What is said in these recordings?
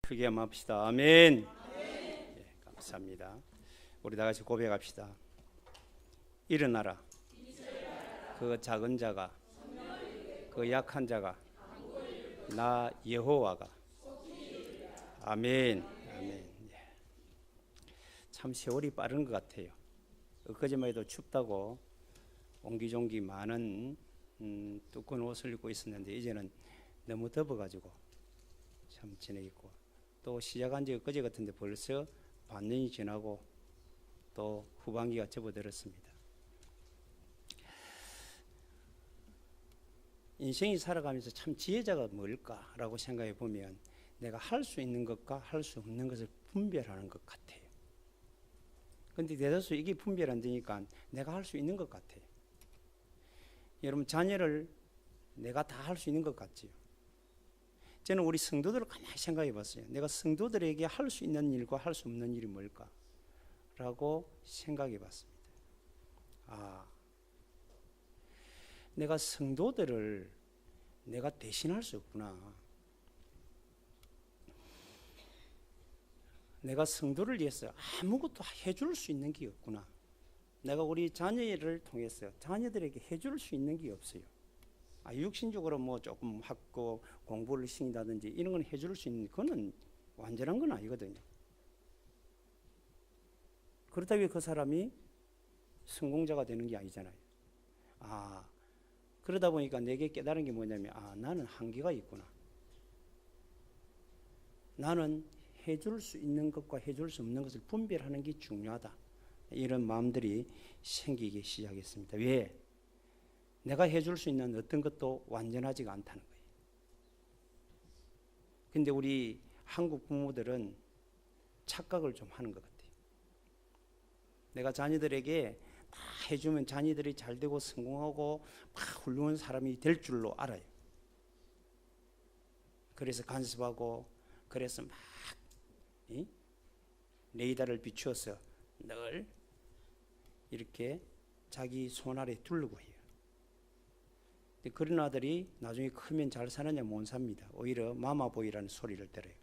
크게 한번 합시다. 아멘. 예, 감사합니다. 우리 다 같이 고백합시다. 일어나라. 그 작은 자가, 그 약한 자가, 나 여호와가. 아멘. 아멘. 예. 참 세월이 빠른 것 같아요. 엊그제만 해도 춥다고 옹기종기 많은 두꺼운 옷을 입고 있었는데 이제는 너무 덥어가지고 참 지내겠고, 또 시작한 지 엊그제 같은데 벌써 반년이 지나고 또 후반기가 접어들었습니다. 인생이 살아가면서 참 지혜자가 뭘까라고 생각해 보면 내가 할 수 있는 것과 할 수 없는 것을 분별하는 것 같아요. 근데 대다수 이게 분별 안 되니까 내가 할 수 있는 것 같아요. 여러분, 자녀를 내가 다 할 수 있는 것 같지요. 저는 우리 성도들을 가만히 생각해 봤어요. 내가 성도들에게 할 수 있는 일과 할 수 없는 일이 뭘까? 라고 생각해 봤습니다. 내가 성도들을 내가 대신할 수 없구나. 내가 성도를 위해서 아무것도 해줄 수 있는 게 없구나. 내가 우리 자녀를 통해서 자녀들에게 해줄 수 있는 게 없어요. 육신적으로 뭐 조금 학교 공부를 시킨다든지 이런 건 해줄 수 있는, 그거는 완전한 건 아니거든요. 그렇다고 그 사람이 성공자가 되는 게 아니잖아요. 그러다 보니까 내게 깨달은 게 뭐냐면, 나는 한계가 있구나. 나는 해줄 수 있는 것과 해줄 수 없는 것을 분별하는 게 중요하다. 이런 마음들이 생기기 시작했습니다. 왜? 내가 해줄 수 있는 어떤 것도 완전하지가 않다는 거예요. 근데 우리 한국 부모들은 착각을 좀 하는 것 같아요. 내가 자녀들에게 다 해주면 자녀들이 잘 되고 성공하고 막 훌륭한 사람이 될 줄로 알아요. 그래서 간섭하고, 그래서 막 레이더를 비추어서 늘 이렇게 자기 손 아래 두르고 해요. 근데 그런 아들이 나중에 크면 잘 사느냐? 못 삽니다. 오히려 마마보이라는 소리를 들어요.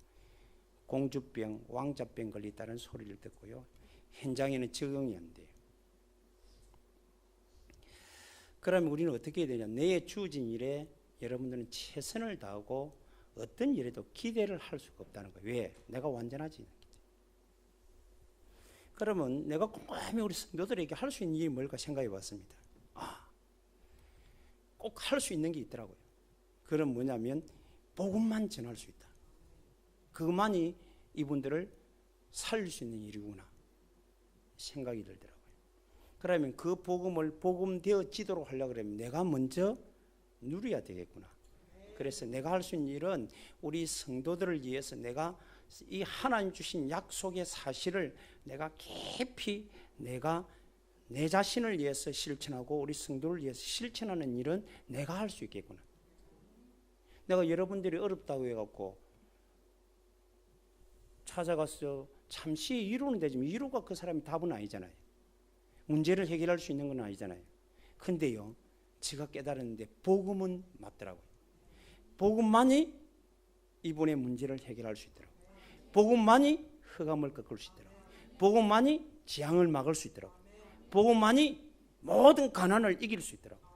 공주병, 왕자병 걸렸다는 소리를 듣고요. 현장에는 적응이 안 돼요. 그러면 우리는 어떻게 해야 되냐? 내게 주어진 일에 여러분들은 최선을 다하고 어떤 일에도 기대를 할 수가 없다는 거예요. 왜? 내가 완전하지 않기 때문에. 그러면 내가 꼼꼼히 우리 성도들에게 할 수 있는 일이 뭘까 생각해 봤습니다. 꼭 할 수 있는 게 있더라고요. 그건 뭐냐면 복음만 전할 수 있다. 그것만이 이분들을 살릴 수 있는 일이구나 생각이 들더라고요. 그러면 그 복음을 복음되어지도록 하려고 그러면 내가 먼저 누려야 되겠구나. 그래서 내가 할 수 있는 일은 우리 성도들을 위해서 내가 이 하나님 주신 약속의 사실을 내가 깊이 내가 내 자신을 위해서 실천하고 우리 성도를 위해서 실천하는 일은 내가 할 수 있겠구나. 내가 여러분들이 어렵다고 해갖고 찾아가서 잠시 이루는 되지만 이루가 그 사람이 답은 아니잖아요. 문제를 해결할 수 있는 건 아니잖아요. 근데요, 제가 깨달았는데 복음은 맞더라고요. 복음만이 이분의 문제를 해결할 수 있더라고요. 복음만이 흑암을 꺾을 수 있더라고요. 복음만이 재앙을 막을 수 있더라고요. 복음만이 모든 가난을 이길 수 있더라고요.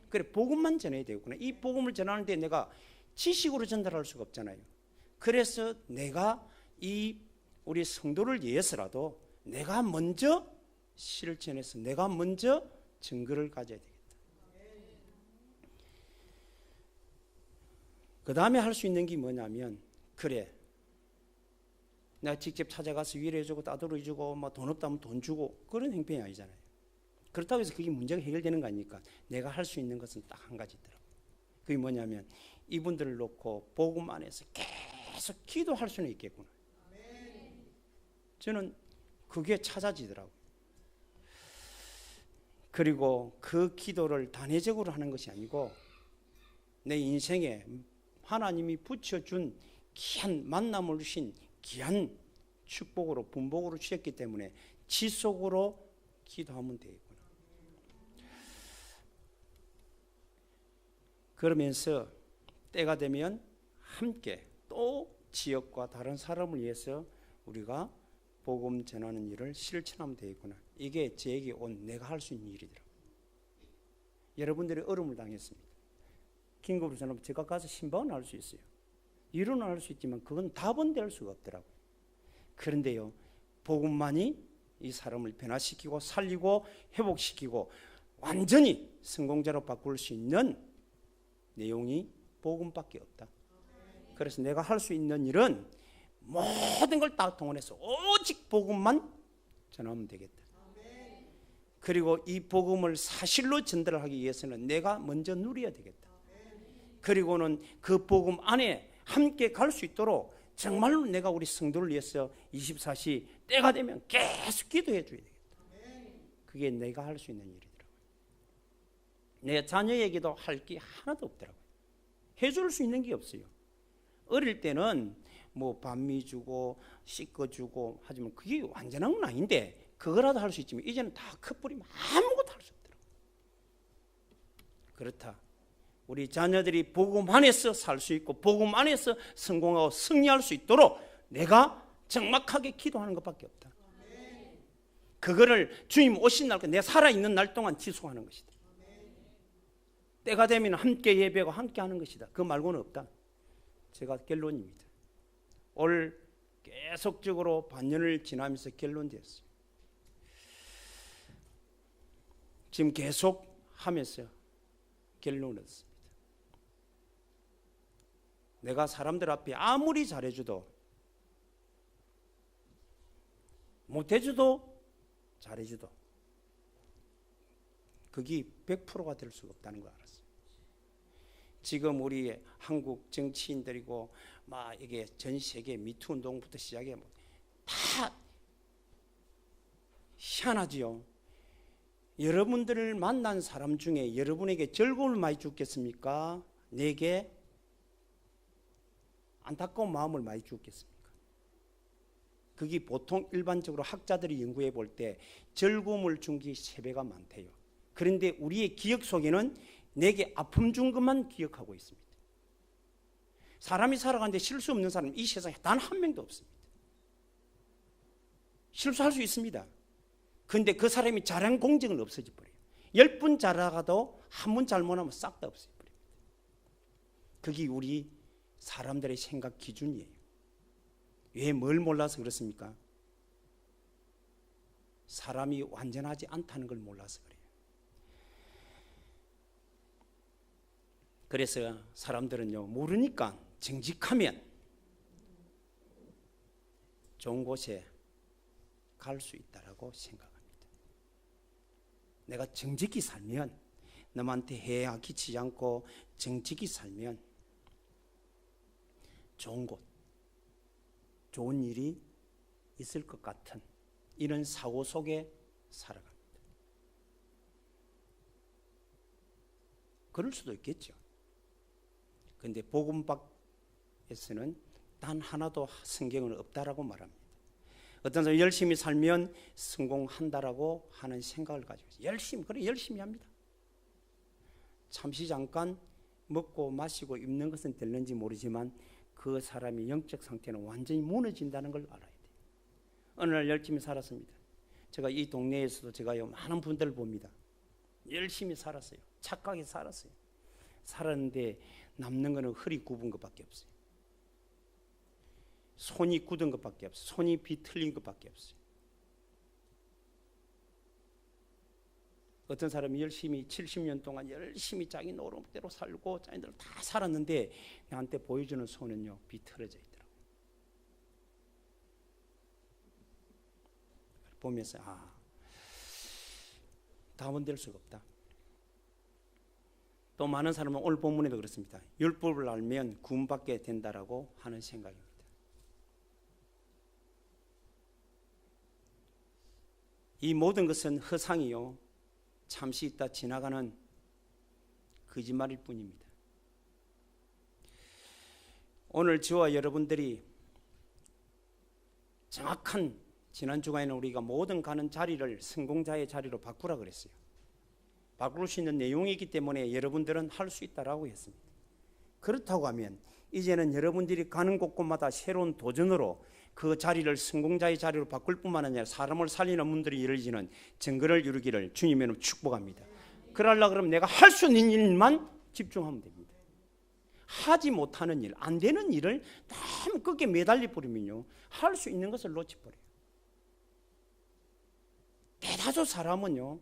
그래, 복음만 전해야 되겠구나. 이 복음을 전하는데 내가 지식으로 전달할 수가 없잖아요. 그래서 내가 이 우리 성도를 위해서라도 내가 먼저 실천해서 내가 먼저 증거를 가져야 되겠다. 그 다음에 할 수 있는 게 뭐냐면, 그래, 내가 직접 찾아가서 위로해주고 따돌려주고 뭐 돈 없다면 돈 주고 그런 행편이 아니잖아요. 그렇다고 해서 그게 문제가 해결되는 거 아니니까 내가 할 수 있는 것은 딱 한 가지 있더라고요. 그게 뭐냐면 이분들을 놓고 복음 안에서 계속 기도할 수는 있겠구나. 저는 그게 찾아지더라고요. 그리고 그 기도를 단회적으로 하는 것이 아니고 내 인생에 하나님이 붙여준 귀한 만남을 주신 귀한 축복으로 분복으로 주셨기 때문에 지속으로 기도하면 되겠구나. 그러면서 때가 되면 함께 또 지역과 다른 사람을 위해서 우리가 복음 전하는 일을 실천하면 되겠구나. 이게 저에게 온 내가 할 수 있는 일이더라고요. 여러분들이 어려움을 당했습니다. 긴급으로 전하면 제가 가서 신방은 할 수 있어요. 이론은 할 수 있지만 그건 답은 될 수가 없더라고요. 그런데요, 복음만이 이 사람을 변화시키고 살리고 회복시키고 완전히 성공자로 바꿀 수 있는 내용이 복음밖에 없다. 그래서 내가 할 수 있는 일은 모든 걸 다 동원해서 오직 복음만 전하면 되겠다. 그리고 이 복음을 사실로 전달하기 위해서는 내가 먼저 누려야 되겠다. 그리고는 그 복음 안에 함께 갈 수 있도록 정말로 내가 우리 성도를 위해서 24시 때가 되면 계속 기도해 줘야 되겠다. 그게 내가 할 수 있는 일이더라고요. 내 자녀에게도 할 게 하나도 없더라고요. 해줄 수 있는 게 없어요. 어릴 때는 뭐 반미 주고 씻어주고 하지만 그게 완전한 건 아닌데 그거라도 할 수 있지만 이제는 다 커버리면 아무것도 할 수 없더라고요. 그렇다. 우리 자녀들이 복음 안에서 살 수 있고 복음 안에서 성공하고 승리할 수 있도록 내가 정확하게 기도하는 것밖에 없다. 그거를 주님 오신 날, 내 살아있는 날 동안 지속하는 것이다. 때가 되면 함께 예배하고 함께 하는 것이다. 그 말고는 없다. 제가 결론입니다. 올 계속적으로 반년을 지나면서 결론되었어요. 지금 계속 하면서 결론을 얻습니다. 내가 사람들 앞에 아무리 잘해줘도 못해줘도 잘해줘도 그게 100%가 될 수가 없다는 걸 알았어요. 지금 우리 한국 정치인들이고 막 이게 전 세계 미투 운동부터 시작해 다 희한하지요. 여러분들을 만난 사람 중에 여러분에게 즐거움을 많이 주겠습니까? 내게 안타까운 마음을 많이 주겠습니까? 그게 보통 일반적으로 학자들이 연구해 볼 때 즐거움을 준 게 3배가 많대요. 그런데 우리의 기억 속에는 내게 아픔 준 것만 기억하고 있습니다. 사람이 살아가는데 실수 없는 사람 이 세상에 단 한 명도 없습니다. 실수할 수 있습니다. 그런데 그 사람이 잘한 공적은 없어져 버려요. 10분 잘하가도 한 번 잘못하면 싹 다 없어져 버립니다. 그게 우리 사람들의 생각 기준이에요. 왜 뭘 몰라서 그렇습니까? 사람이 완전하지 않다는 걸 몰라서 그래요. 그래서 사람들은요, 모르니까 정직하면 좋은 곳에 갈 수 있다라고 생각합니다. 내가 정직히 살면, 남한테 해야 끼치지 않고 정직히 살면 좋은 곳, 좋은 일이 있을 것 같은 이런 사고 속에 살아갑니다. 그럴 수도 있겠죠. 그런데 복음 밖에서는 단 하나도 성경은 없다라고 말합니다. 어떤 사람이 열심히 살면 성공한다라고 하는 생각을 가지고 있어요. 열심히 합니다. 잠시 잠깐 먹고 마시고 입는 것은 될는지 모르지만 그 사람의 영적 상태는 완전히 무너진다는 걸 알아야 돼요. 어느 날 열심히 살았습니다. 제가 이 동네에서도 제가 많은 분들을 봅니다. 열심히 살았어요. 착하게 살았어요. 살았는데 남는 거는 허리 굽은 것밖에 없어요. 손이 굳은 것밖에 없어요. 손이 비틀린 것밖에 없어요. 어떤 사람이 열심히 70년 동안 열심히 자기 노름대로 살고 자기들 다 살았는데 나한테 보여주는 손은요 비틀어져 있더라고요. 보면서 답은 될 수가 없다. 또 많은 사람은 오늘 본문에도 그렇습니다. 율법을 알면 구원받게 된다라고 하는 생각입니다. 이 모든 것은 허상이요, 잠시 있다 지나가는 거짓말일 뿐입니다. 오늘 저와 여러분들이 정확한, 지난 주간에는 우리가 모든 가는 자리를 성공자의 자리로 바꾸라 그랬어요. 바꿀 수 있는 내용이기 때문에 여러분들은 할 수 있다라고 했습니다. 그렇다고 하면 이제는 여러분들이 가는 곳곳마다 새로운 도전으로 그 자리를 성공자의 자리로 바꿀 뿐만 아니라 사람을 살리는 문들이 이루어지는 증거를 이루기를 주님의 이름으로 축복합니다. 그러려고 그러면 내가 할 수 있는 일만 집중하면 됩니다. 하지 못하는 일, 안 되는 일을 너무 끝에 매달려 버리면요, 할 수 있는 것을 놓쳐버려요. 대다수 사람은요,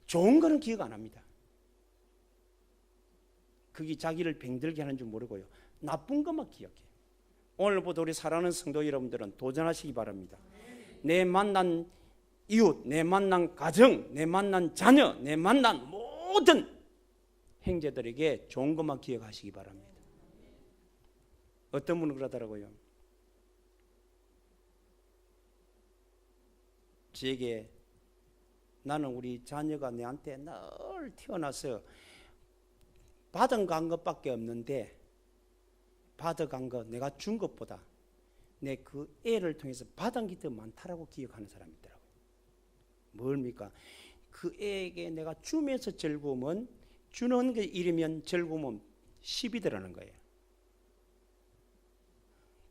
좋은 거는 기억 안 합니다. 그게 자기를 병들게 하는 줄 모르고요, 나쁜 것만 기억해요. 오늘부터 우리 사랑하는 성도 여러분들은 도전하시기 바랍니다. 내 만난 이웃, 내 만난 가정, 내 만난 자녀, 내 만난 모든 형제들에게 좋은 것만 기억하시기 바랍니다. 어떤 분은 그러더라고요. 저에게 나는 우리 자녀가 내한테 늘 태어나서 받아간 것밖에 없는데 받아간 것, 내가 준 것보다 내 그 애를 통해서 받은 게 더 많다라고 기억하는 사람이 있더라고요. 뭡니까? 그 애에게 내가 주면서 즐거움은, 주는 게 1이면 즐거움은 10이 들어가는 거예요.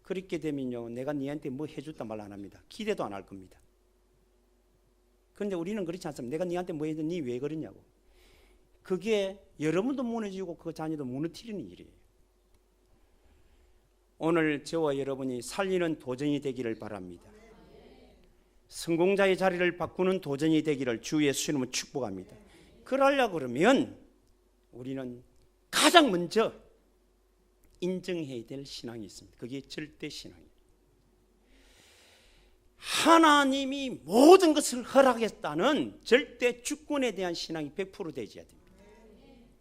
그렇게 되면요, 내가 니한테 뭐 해줬단 말 안 합니다. 기대도 안 할 겁니다. 그런데 우리는 그렇지 않습니다. 내가 니한테 뭐 해도 니 왜 그러냐고. 그게 여러분도 무너지고 그 자녀도 무너뜨리는 일이에요. 오늘 저와 여러분이 살리는 도전이 되기를 바랍니다. 성공자의 자리를 바꾸는 도전이 되기를 주 예수 이름으로 축복합니다. 그러려고 그러면 우리는 가장 먼저 인정해야 될 신앙이 있습니다. 그게 절대 신앙이에요. 하나님이 모든 것을 허락했다는 절대 주권에 대한 신앙이 100% 되어야 됩니다.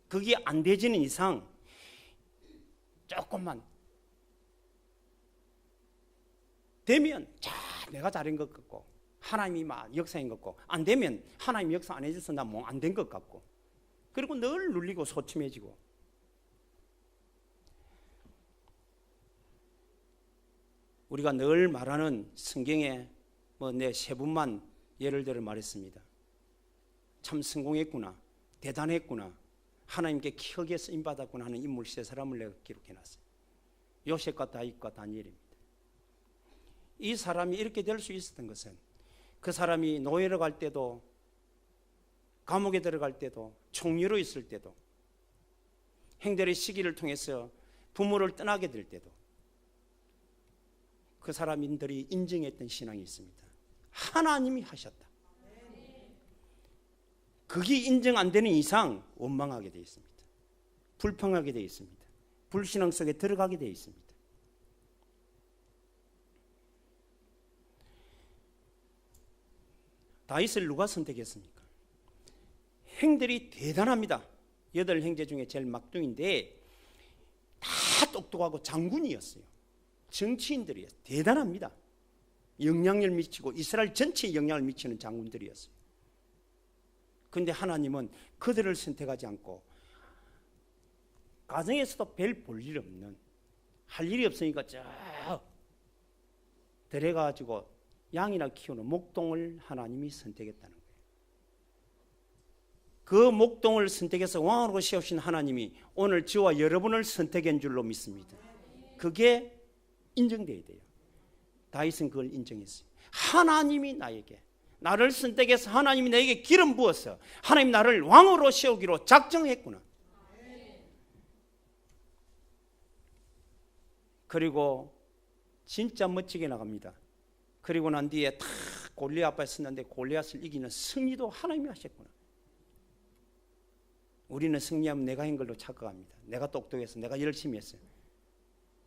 그게 안 되지는 이상 조금만 되면 내가 잘한 것 같고 하나님이 막 역사인 것 같고, 안 되면 하나님이 역사 안 해줘서 나 뭐 안 된 것 같고, 그리고 늘 눌리고 소침해지고. 우리가 늘 말하는 성경에 뭐 내 세 분만 예를 들어 말했습니다. 참 성공했구나, 대단했구나, 하나님께 크게 쓰임받았구나 하는 인물 세 사람을 내가 기록해놨어요. 요셉과 다윗과 다니엘입니다. 이 사람이 이렇게 될 수 있었던 것은 그 사람이 노예로 갈 때도, 감옥에 들어갈 때도, 총리로 있을 때도, 형들의 시기를 통해서 부모를 떠나게 될 때도 그 사람들이 인정했던 신앙이 있습니다. 하나님이 하셨다. 그게 인정 안 되는 이상 원망하게 되어 있습니다. 불평하게 되어 있습니다. 불신앙 속에 들어가게 되어 있습니다. 다윗을 누가 선택했습니까? 형들이 대단합니다. 8형제 중에 제일 막둥인데 다 똑똑하고 장군이었어요. 정치인들이었어요. 대단합니다. 영향을 미치고 이스라엘 전체에 영향을 미치는 장군들이었어요. 그런데 하나님은 그들을 선택하지 않고 가정에서도 별 볼 일 없는, 할 일이 없으니까 저 들어가지고 양이나 키우는 목동을 하나님이 선택했다는 거예요. 그 목동을 선택해서 왕으로 세우신 하나님이 오늘 저와 여러분을 선택한 줄로 믿습니다. 그게 인정돼야 돼요. 다윗은 그걸 인정했어요. 하나님이 나를 선택해서 하나님이 나에게 기름 부어서 하나님 나를 왕으로 세우기로 작정했구나. 그리고 진짜 멋지게 나갑니다. 그리고 난 뒤에 다 골리앗 앞에 섰는데 골리앗을 이기는 승리도 하나님이 하셨구나. 우리는 승리하면 내가 한 걸로 착각합니다. 내가 똑똑해서 내가 열심히 했어요.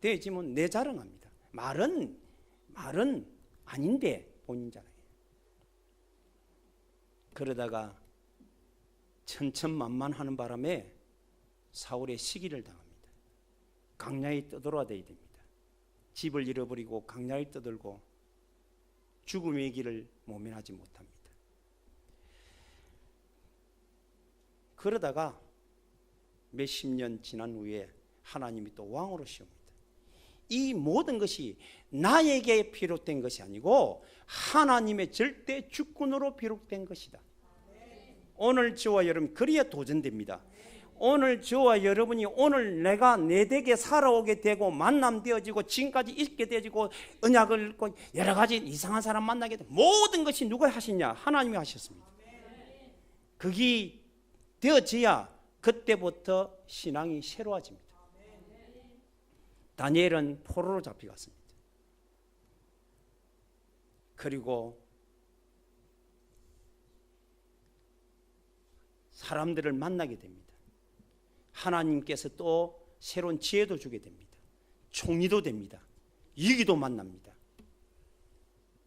되지면 내 자랑합니다. 말은 아닌데 본인 자랑해요. 그러다가 천천만만하는 바람에 사울의 시기를 당합니다. 강야에 떠돌아야 됩니다. 집을 잃어버리고 강야에 떠들고 죽음의 길을 모면하지 못합니다. 그러다가 몇십 년 지난 후에 하나님이 또 왕으로 세웁니다. 이 모든 것이 나에게 비롯된 것이 아니고 하나님의 절대 주권으로 비롯된 것이다. 오늘 저와 여러분 그래야 도전됩니다. 오늘 저와 여러분이 오늘 내가 내 댁에 살아오게 되고 만남되어지고 지금까지 있게 되어지고 언약을 읽고 여러 가지 이상한 사람 만나게 되고 모든 것이 누가 하시냐? 하나님이 하셨습니다. 그게 되어져야 그때부터 신앙이 새로워집니다. 다니엘은 포로로 잡혀갔습니다. 그리고 사람들을 만나게 됩니다. 하나님께서 또 새로운 지혜도 주게 됩니다. 총리도 됩니다. 위기도 만납니다.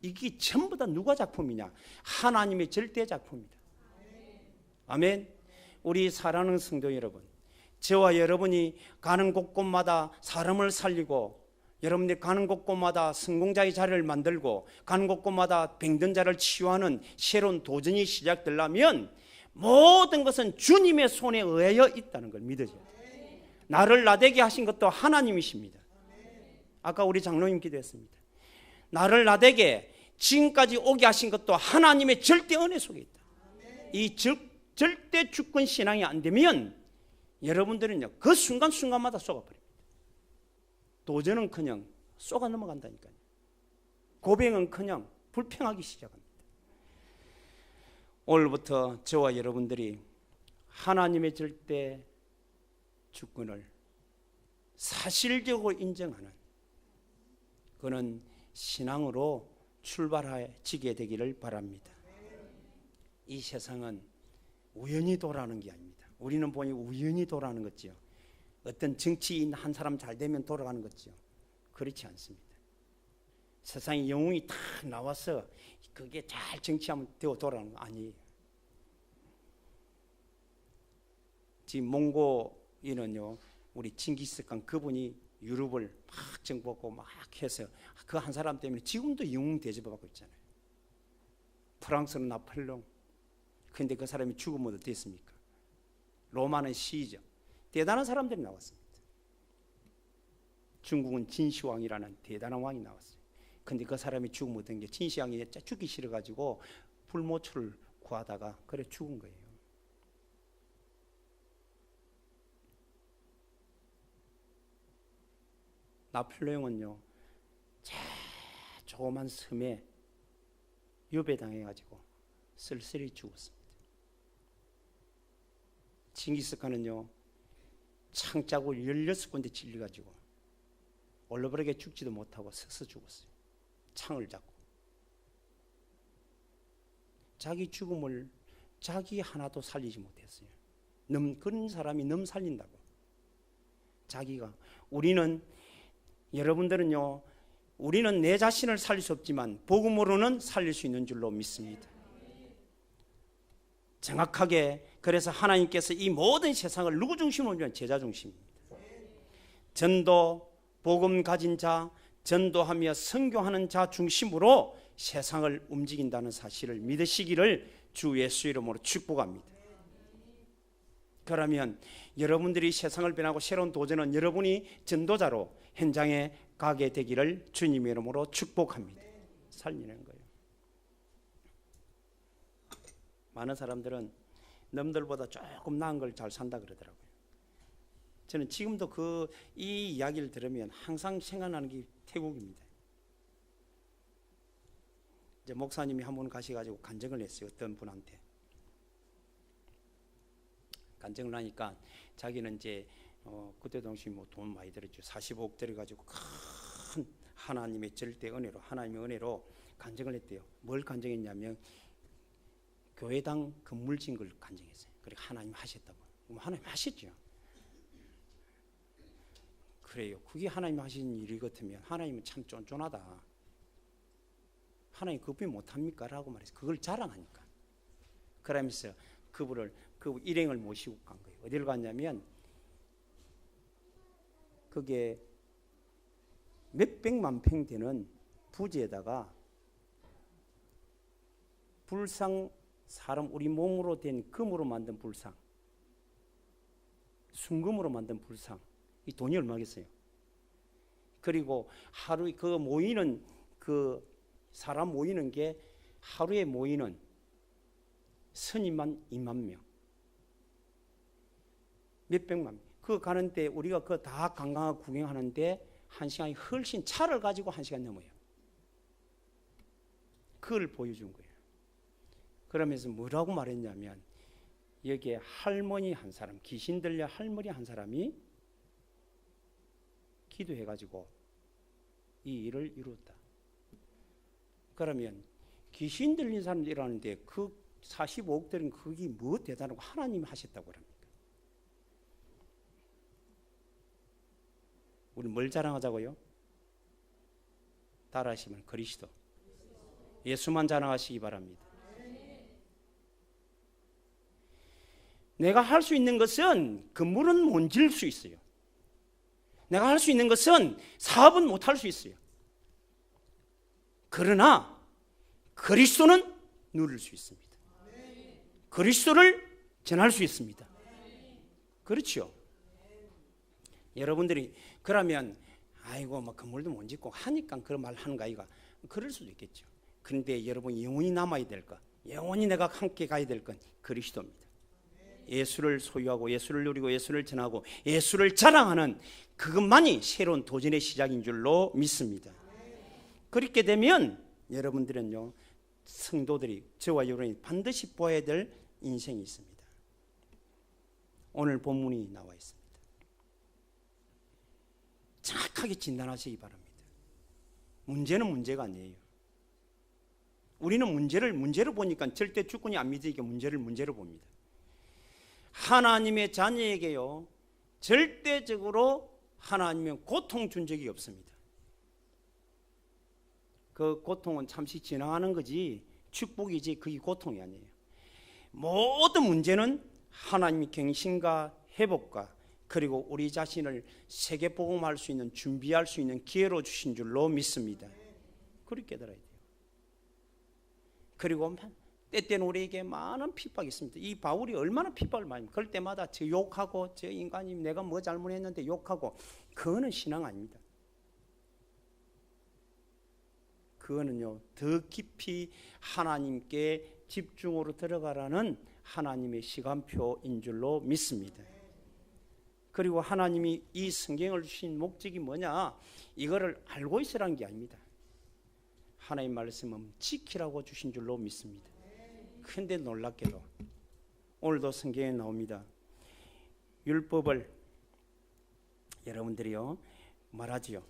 이게 전부 다 누가 작품이냐? 하나님의 절대 작품입니다. 아멘. 우리 사랑하는 성도 여러분, 저와 여러분이 가는 곳곳마다 사람을 살리고 여러분들이 가는 곳곳마다 성공자의 자리를 만들고 가는 곳곳마다 병든 자를 치유하는 새로운 도전이 시작되려면 모든 것은 주님의 손에 의하여 있다는 걸 믿으셔야 돼요. 나를 나되게 하신 것도 하나님이십니다. 아까 우리 장로님 기도했습니다. 나를 나되게 지금까지 오게 하신 것도 하나님의 절대 은혜 속에 있다. 이 절대 주권 신앙이 안 되면 여러분들은요 그 순간순간마다 쏘가버립니다. 도전은커녕 쏘가 넘어간다니까요. 고백은커녕 불평하기 시작합니다. 오늘부터 저와 여러분들이 하나님의 절대 주권을 사실적으로 인정하는 그는 신앙으로 출발하지게 되기를 바랍니다. 이 세상은 우연히 돌아가는 게 아닙니다. 우리는 보니 우연히 돌아가는 거지요. 어떤 정치인 한 사람 잘 되면 돌아가는 거지요. 그렇지 않습니다. 세상에 영웅이 다 나와서 그게 잘 정치하면 되어 돌아가는 거 아니에요. 지금 몽고인은요, 우리 징기스칸 그분이 유럽을 막 정복하고 막 해서 그 한 사람 때문에 지금도 영웅 대접받고 있잖아요. 프랑스는 나폴레옹. 그런데 그 사람이 죽으면 어땠습니까? 로마는 시저. 대단한 사람들이 나왔습니다. 중국은 진시황이라는 대단한 왕이 나왔어요. 근데 그 사람이 죽으면 어떤 게 진시황이 죽기 싫어가지고 불모초를 구하다가 그래 죽은 거예요. 나폴레옹은요, 조그만 섬에 유배당해가지고 쓸쓸히 죽었습니다. 징기스칸은요, 창자국 16군데 찔려가지고 얼러버리게 죽지도 못하고 서서 죽었어요. 창을 잡고. 자기 죽음을 자기 하나도 살리지 못했어요. 그런 사람이 너무 살린다고. 자기가. 우리는, 여러분들은요, 우리는 내 자신을 살릴 수 없지만 복음으로는 살릴 수 있는 줄로 믿습니다. 정확하게. 그래서 하나님께서 이 모든 세상을 누구 중심으로 보면 제자 중심입니다. 전도, 복음 가진 자, 전도하며 선교하는 자 중심으로 세상을 움직인다는 사실을 믿으시기를 주 예수 이름으로 축복합니다. 그러면 여러분들이 세상을 변하고 새로운 도전은 여러분이 전도자로 현장에 가게 되기를 주님의 이름으로 축복합니다. 살리는 거예요. 많은 사람들은 남들보다 조금 나은 걸 잘 산다 그러더라고요. 저는 지금도 이 이야기를 들으면 항상 생각나는 게 태국입니다. 이제 목사님이 한 번 가셔가지고 간증을 했어요. 어떤 분한테. 간증을 하니까 자기는 이제 그때 당시 뭐 돈 많이 들었죠. 45억 들어가지고 큰 하나님의 절대 은혜로, 하나님의 은혜로 간증을 했대요. 뭘 간증했냐면 교회당 건물 지은 걸 간증했어요. 그러니까 하나님 하셨다고. 하나님 하셨죠. 그래요. 그게 하나님 하신 일이 같으면 하나님은 참 쫀쫀하다. 하나님 그분 못합니까? 라고 말해서 그걸 자랑하니까. 그러면서 그 일행을 모시고 간 거예요. 어디를 갔냐면 그게 몇백만 평 되는 부지에다가 불상, 사람 우리 몸으로 된 금으로 만든 불상, 순금으로 만든 불상, 이 돈이 얼마겠어요? 그리고 하루에 그 모이는 그 사람 모이는 게 하루에 모이는 스님만 2만 명. 몇백만 명. 그 가는데 우리가 그 다 관광하고 구경하는데 1시간이 훨씬 차를 가지고 1시간 넘어요. 그걸 보여준 거예요. 그러면서 뭐라고 말했냐면 여기에 할머니 한 사람, 귀신 들려 할머니 한 사람이 기도해가지고 이 일을 이뤘다. 그러면 귀신 들린 사람들이라는데 그 45억 들은 그게 뭐 대단하고 하나님이 하셨다고 합니까? 우리 뭘 자랑하자고요? 따라하시면 그리스도, 예수만 자랑하시기 바랍니다. 내가 할 수 있는 것은 건물은 못 지을 수 있어요. 내가 할 수 있는 것은 사업은 못 할 수 있어요. 그러나 그리스도는 누릴 수 있습니다. 그리스도를 전할 수 있습니다. 그렇죠? 여러분들이 그러면 아이고 뭐 건물도 못 짓고 하니까 그런 말 하는 거 아이가? 그럴 수도 있겠죠. 그런데 여러분 영원히 남아야 될 것, 영원히 내가 함께 가야 될 건 그리스도입니다. 예수를 소유하고 예수를 누리고 예수를 전하고 예수를 자랑하는 그것만이 새로운 도전의 시작인 줄로 믿습니다. 그렇게 되면 여러분들은요, 성도들이 저와 여러분이 반드시 보아야 될 인생이 있습니다. 오늘 본문이 나와 있습니다. 정확하게 진단하시기 바랍니다. 문제는 문제가 아니에요. 우리는 문제로 보니까 절대 주권이 안 믿으니까 문제로 봅니다. 하나님의 자녀에게요, 절대적으로 하나님은 고통 준 적이 없습니다. 그 고통은 잠시 지나가는 거지 축복이지 그게 고통이 아니에요. 모든 문제는 하나님이 경신과 회복과 그리고 우리 자신을 세계복음할 수 있는 준비할 수 있는 기회로 주신 줄로 믿습니다. 그렇게 깨달아야 돼요. 그리고 때때는 우리에게 많은 핍박이 있습니다. 이 바울이 얼마나 핍박을 많이 합니까? 그럴 때마다 저 욕하고 저 인간이 내가 뭐 잘못했는데 욕하고 그거는 신앙 아닙니다. 그거는요 더 깊이 하나님께 집중으로 들어가라는 하나님의 시간표인 줄로 믿습니다. 그리고 하나님이 이 성경을 주신 목적이 뭐냐, 이거를 알고 있으라는 게 아닙니다. 하나님 말씀은 지키라고 주신 줄로 믿습니다. 근데 놀랍게도 오늘도 성경에 나옵니다. 율법을 여러분들이요 말하지요.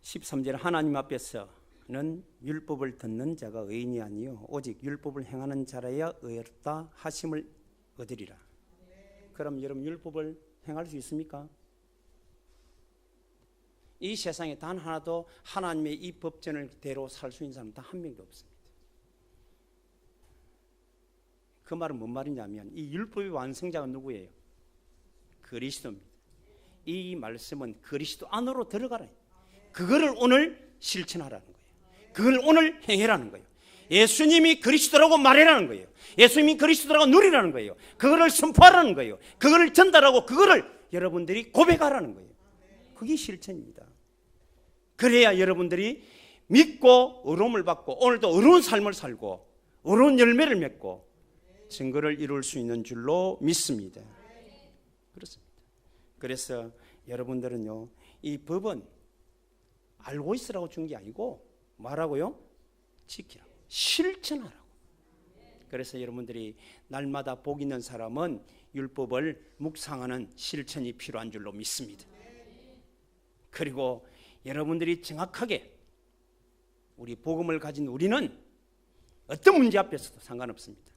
13절 하나님 앞에서는 율법을 듣는 자가 의인이 아니요 오직 율법을 행하는 자라야 의롭다 하심을 얻으리라. 그럼 여러분 율법을 행할 수 있습니까? 이 세상에 단 하나도 하나님의 이 법전을 대로 살 수 있는 사람 단 한 명도 없습니다. 그 말은 뭔 말이냐면 이 율법의 완성자가 누구예요? 그리스도입니다. 이 말씀은 그리스도 안으로 들어가라. 그거를 오늘 실천하라는 거예요. 그걸 오늘 행해라는 거예요. 예수님이 그리스도라고 말해라는 거예요. 예수님이 그리스도라고 누리라는 거예요. 그거를 선포하라는 거예요. 그거를 전달하고 그거를 여러분들이 고백하라는 거예요. 그게 실천입니다. 그래야 여러분들이 믿고 의로움을 받고 오늘도 의로운 삶을 살고 의로운 열매를 맺고 증거를 이룰 수 있는 줄로 믿습니다. 그렇습니다. 그래서 여러분들은요 이 법은 알고 있으라고 준 게 아니고 말하고요 지키라고 실천하라고. 그래서 여러분들이 날마다 복 있는 사람은 율법을 묵상하는 실천이 필요한 줄로 믿습니다. 그리고 여러분들이 정확하게 우리 복음을 가진 우리는 어떤 문제 앞에서도 상관없습니다.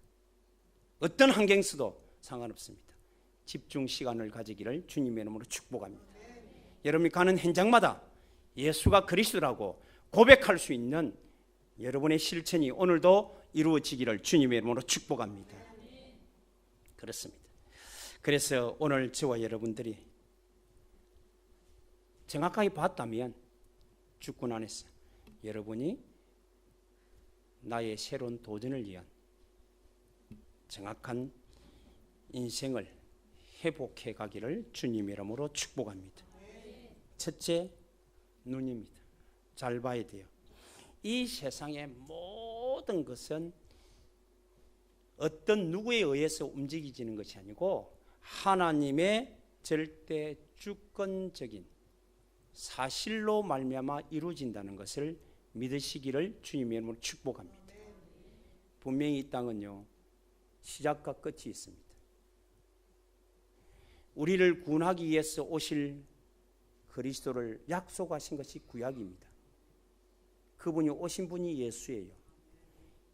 어떤 환경에서도 상관없습니다. 집중 시간을 가지기를 주님의 이름으로 축복합니다. 여러분이 가는 현장마다 예수가 그리스도라고 고백할 수 있는 여러분의 실천이 오늘도 이루어지기를 주님의 이름으로 축복합니다. 그렇습니다. 그래서 오늘 저와 여러분들이 정확하게 봤다면 주권 안에서 여러분이 나의 새로운 도전을 위한 정확한 인생을 회복해 가기를 주님의 이름으로 축복합니다. 첫째, 눈입니다. 잘 봐야 돼요. 이 세상의 모든 것은 어떤 누구에 의해서 움직이지는 것이 아니고 하나님의 절대 주권적인 사실로 말미암아 이루어진다는 것을 믿으시기를 주님의 이름으로 축복합니다. 분명히 이 땅은요, 시작과 끝이 있습니다. 우리를 구원하기 위해서 오실 그리스도를 약속하신 것이 구약입니다. 그분이 오신 분이 예수예요.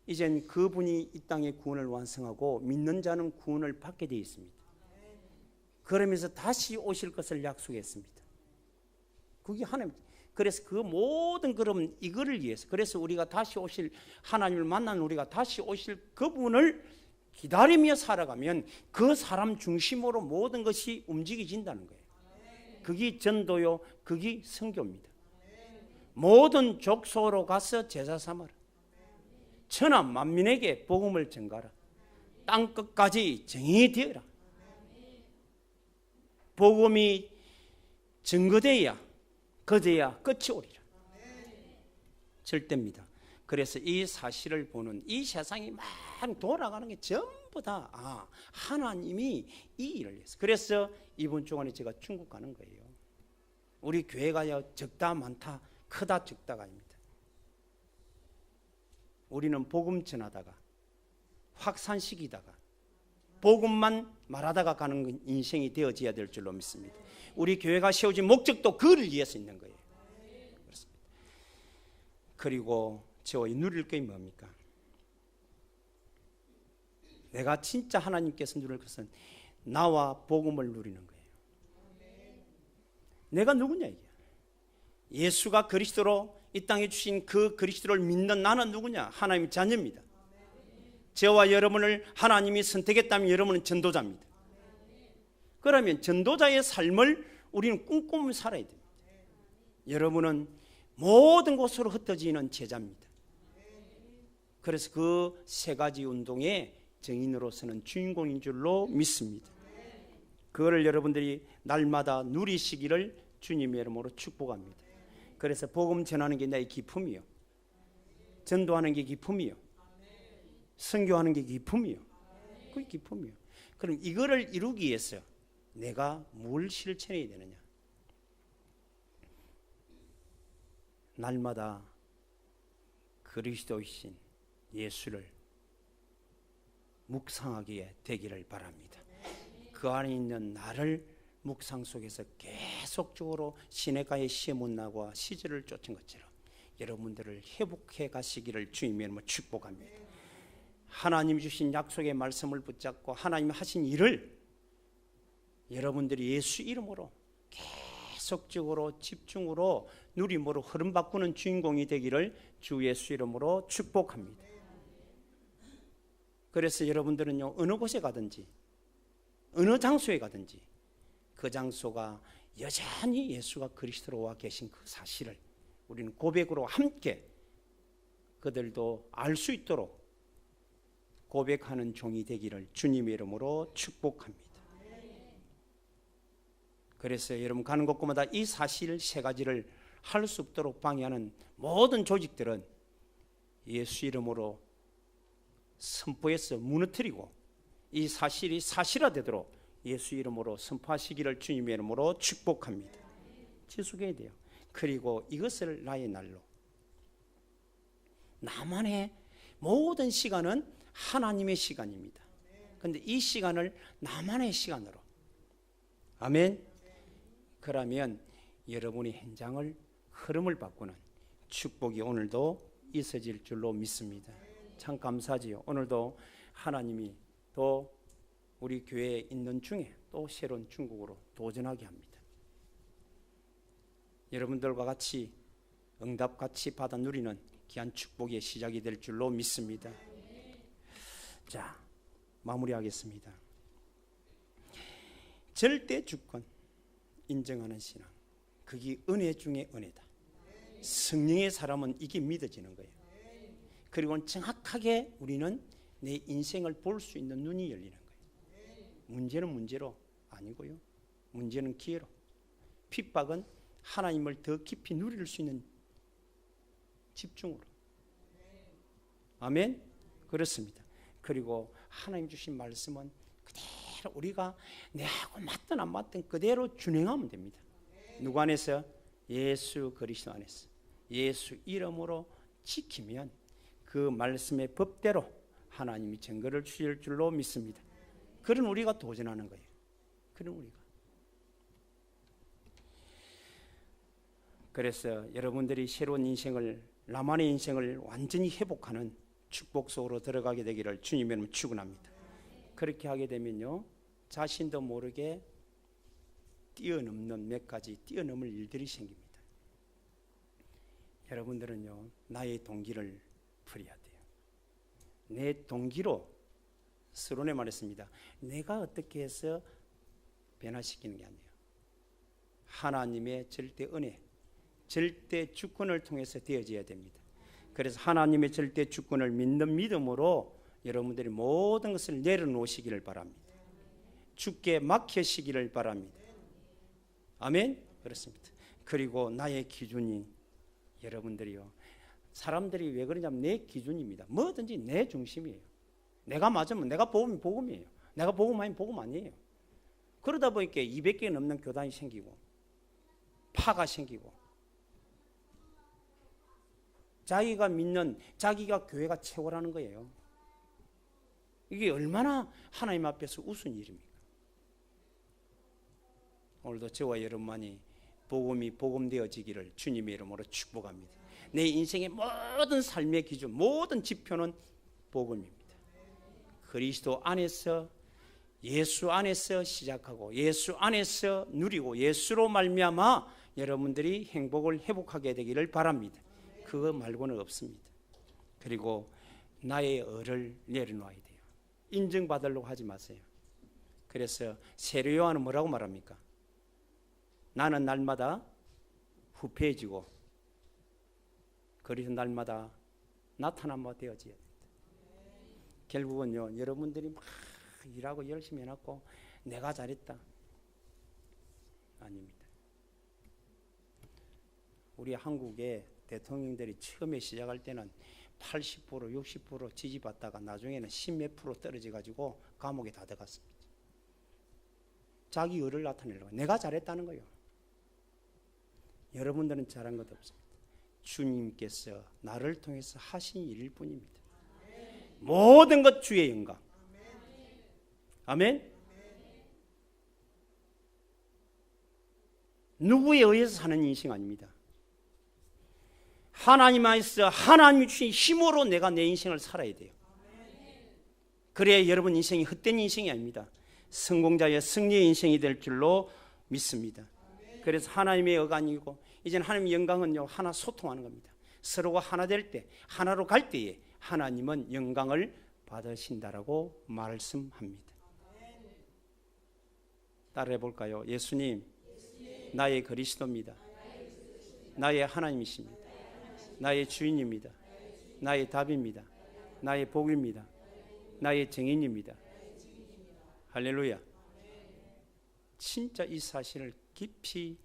이젠 그분이 이 땅의 구원을 완성하고 믿는 자는 구원을 받게 되어 있습니다. 그러면서 다시 오실 것을 약속했습니다. 그게 하나님. 그래서 그 모든 그럼 이거를 위해서, 그래서 우리가 다시 오실 하나님을 만난 우리가 다시 오실 그분을 기다리며 살아가면 그 사람 중심으로 모든 것이 움직여진다는 거예요. 그게 전도요, 그게 선교입니다. 모든 족속으로 가서 제자 삼아라. 천하 만민에게 복음을 전가라. 땅 끝까지 정이 되어라. 복음이 증거되어야 그제야 끝이 오리라. 절대입니다. 그래서 이 사실을 보는 이 세상이 막 돌아가는 게 전부 다 하나님이 이 일을 했어요. 그래서 이번 주간에 제가 중국 가는 거예요. 우리 교회가 적다 많다 크다 적다가 아닙니다. 우리는 복음 전하다가 확산시키다가 복음만 말하다가 가는 인생이 되어져야 될 줄로 믿습니다. 우리 교회가 세워진 목적도 그를 위해서 있는 거예요. 그렇습니다. 그리고 저 누릴 게 뭡니까? 내가 진짜 하나님께서 누릴 것은 나와 복음을 누리는 거예요. 내가 누구냐 이게? 예수가 그리스도로 이 땅에 주신 그 그리스도를 믿는 나는 누구냐? 하나님의 자녀입니다. 저와 여러분을 하나님이 선택했다면 여러분은 전도자입니다. 그러면 전도자의 삶을 우리는 꿈꾸며 살아야 됩니다. 여러분은 모든 곳으로 흩어지는 제자입니다. 그래서 그 세 가지 운동의 정인으로서는 주인공인 줄로 믿습니다. 그거를 여러분들이 날마다 누리시기를 주님의 이름으로 축복합니다. 그래서 복음 전하는 게 나의 기쁨이요, 전도하는 게 기쁨이요, 선교하는 게 기쁨이요. 그게 기쁨이요. 그럼 이거를 이루기 위해서 내가 뭘 실천해야 되느냐? 날마다 그리스도이신 예수를 묵상하기에 되기를 바랍니다. 그 안에 있는 나를 묵상 속에서 계속적으로 시냇가에 시몬나와 시절을 쫓은 것처럼 여러분들을 회복해 가시기를 주님의 이름으로 축복합니다. 하나님 주신 약속의 말씀을 붙잡고 하나님 하신 일을 여러분들이 예수 이름으로 계속적으로 집중으로 누림으로 흐름 바꾸는 주인공이 되기를 주 예수 이름으로 축복합니다. 그래서 여러분들은요, 어느 곳에 가든지 어느 장소에 가든지 그 장소가 여전히 예수가 그리스도로 와 계신 그 사실을 우리는 고백으로 함께 그들도 알 수 있도록 고백하는 종이 되기를 주님의 이름으로 축복합니다. 그래서 여러분 가는 곳마다 이 사실 세 가지를 할 수 없도록 방해하는 모든 조직들은 예수 이름으로 선포해서 무너뜨리고 이 사실이 사실화되도록 예수 이름으로 선포하시기를 주님의 이름으로 축복합니다. 지속해야 돼요. 그리고 이것을 나의 날로, 나만의 모든 시간은 하나님의 시간입니다. 그런데 이 시간을 나만의 시간으로, 아멘. 그러면 여러분의 현장을 흐름을 바꾸는 축복이 오늘도 있어질 줄로 믿습니다. 참 감사지요. 오늘도 하나님이 또 우리 교회에 있는 중에 또 새로운 중국으로 도전하게 합니다. 여러분들과 같이 응답같이 받아 누리는 귀한 축복의 시작이 될 줄로 믿습니다. 자, 마무리하겠습니다. 절대 주권 인정하는 신앙, 그게 은혜 중에 은혜다. 성령의 사람은 이게 믿어지는 거예요. 그리고 정확하게 우리는 내 인생을 볼 수 있는 눈이 열리는 거예요. 문제는 문제로 아니고요, 문제는 기회로, 핍박은 하나님을 더 깊이 누릴 수 있는 집중으로. 아멘. 그렇습니다. 그리고 하나님 주신 말씀은 그대로 우리가 내하고 맞든 안 맞든 그대로 준행하면 됩니다. 누구 안에서? 예수 그리스도 안에서 예수 이름으로 지키면 그 말씀의 법대로 하나님이 증거를 주실 줄로 믿습니다. 그런 우리가 도전하는 거예요. 그런 우리가. 그래서 여러분들이 새로운 인생을, 나만의 인생을 완전히 회복하는 축복 속으로 들어가게 되기를 주님의 이름으로 축원합니다. 그렇게 하게 되면요, 자신도 모르게 뛰어넘는 몇 가지 뛰어넘을 일들이 생깁니다. 여러분들은요, 나의 동기를 버려야 돼요. 내 동기로 서론에 말했습니다. 내가 어떻게 해서 변화시키는 게 아니에요. 하나님의 절대 은혜, 절대 주권을 통해서 되어져야 됩니다. 그래서 하나님의 절대 주권을 믿는 믿음으로 여러분들이 모든 것을 내려놓으시기를 바랍니다. 주께 맡기시기를 바랍니다. 아멘? 그렇습니다. 그리고 나의 기준이, 여러분들이요, 사람들이 왜 그러냐면 내 기준입니다. 뭐든지 내 중심이에요. 내가 맞으면 내가 복음이 복음이에요. 내가 복음 아니면 복음 아니에요. 그러다 보니까 200개 넘는 교단이 생기고 파가 생기고 자기가 믿는, 자기가 교회가 최고라는 거예요. 이게 얼마나 하나님 앞에서 우스운 일입니까? 오늘도 저와 여러분만이 복음이 복음되어지기를 주님의 이름으로 축복합니다. 내 인생의 모든 삶의 기준, 모든 지표는 복음입니다. 그리스도 안에서, 예수 안에서 시작하고 예수 안에서 누리고 예수로 말미암아 여러분들이 행복을 회복하게 되기를 바랍니다. 그거 말고는 없습니다. 그리고 나의 의를 내려놓아야 돼요. 인정받으려고 하지 마세요. 그래서 세례 요한은 뭐라고 말합니까? 나는 날마다 후패해지고 그래서 날마다 나타난 바 되어져야 됩니다. 결국은요, 여러분들이 막 일하고 열심히 해놨고 내가 잘했다. 아닙니다. 우리 한국의 대통령들이 처음에 시작할 때는 80%, 60% 지지받다가 나중에는 10몇 프로 떨어져가지고 감옥에 다 들어갔습니다. 자기 의를 나타내려고. 내가 잘했다는 거예요. 여러분들은 잘한 것 없습니다. 주님께서 나를 통해서 하신 일일 뿐입니다. 모든 것 주의 영광. 아멘. 누구에 의해서 사는 인생 아닙니다. 하나님 안에서 하나님이 주신 힘으로 내가 내 인생을 살아야 돼요. 그래야 여러분 인생이 헛된 인생이 아닙니다. 성공자의 승리의 인생이 될 줄로 믿습니다. 그래서 하나님의 어간이고 이제는 하나님의 영광은요, 하나 소통하는 겁니다. 서로가 하나 될 때, 하나로 갈 때에 하나님은 영광을 받으신다라고 말씀합니다. 따라해 볼까요? 예수님, 나의 그리스도입니다. 나의 하나님이십니다. 나의 주인입니다. 나의 답입니다. 나의 복입니다. 나의 증인입니다. 할렐루야. 진짜 이 사실을 깊이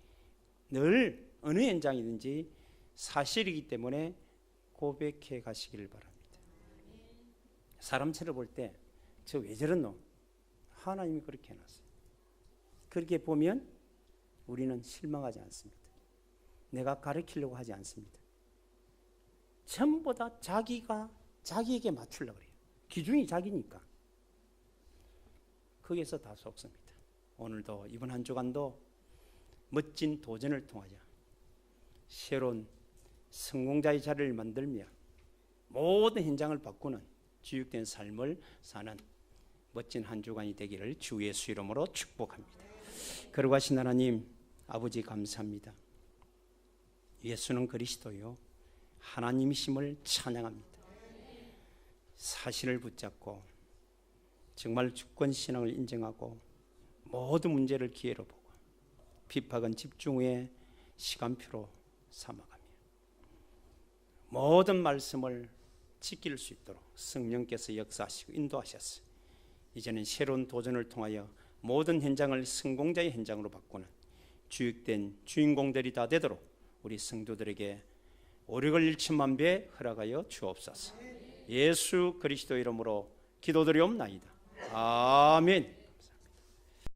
늘 어느 현장이든지 사실이기 때문에 고백해 가시기를 바랍니다. 사람처럼 볼 때 저 왜 저랬노? 하나님이 그렇게 해놨어요. 그렇게 보면 우리는 실망하지 않습니다. 내가 가르치려고 하지 않습니다. 전부 다 자기가 자기에게 맞추려고 그래요. 기준이 자기니까. 거기에서 다 속습니다. 오늘도 이번 한 주간도 멋진 도전을 통하여 새로운 성공자의 자리를 만들며 모든 현장을 바꾸는 주육된 삶을 사는 멋진 한 주간이 되기를 주 예수 이름으로 축복합니다. 거룩하신 하나님 아버지 감사합니다. 예수는 그리스도요 하나님이심을 찬양합니다. 사실을 붙잡고 정말 주권신앙을 인정하고 모든 문제를 기회로 보고 핍박은 집중의 시간표로 삼아가며 모든 말씀을 지킬 수 있도록 성령께서 역사하시고 인도하셨어요. 이제는 새로운 도전을 통하여 모든 현장을 성공자의 현장으로 바꾸는 주육된 주인공들이 다 되도록 우리 성도들에게 오력을 일천만배 허락하여 주옵소서. 예수 그리스도 이름으로 기도드리옵나이다. 아멘.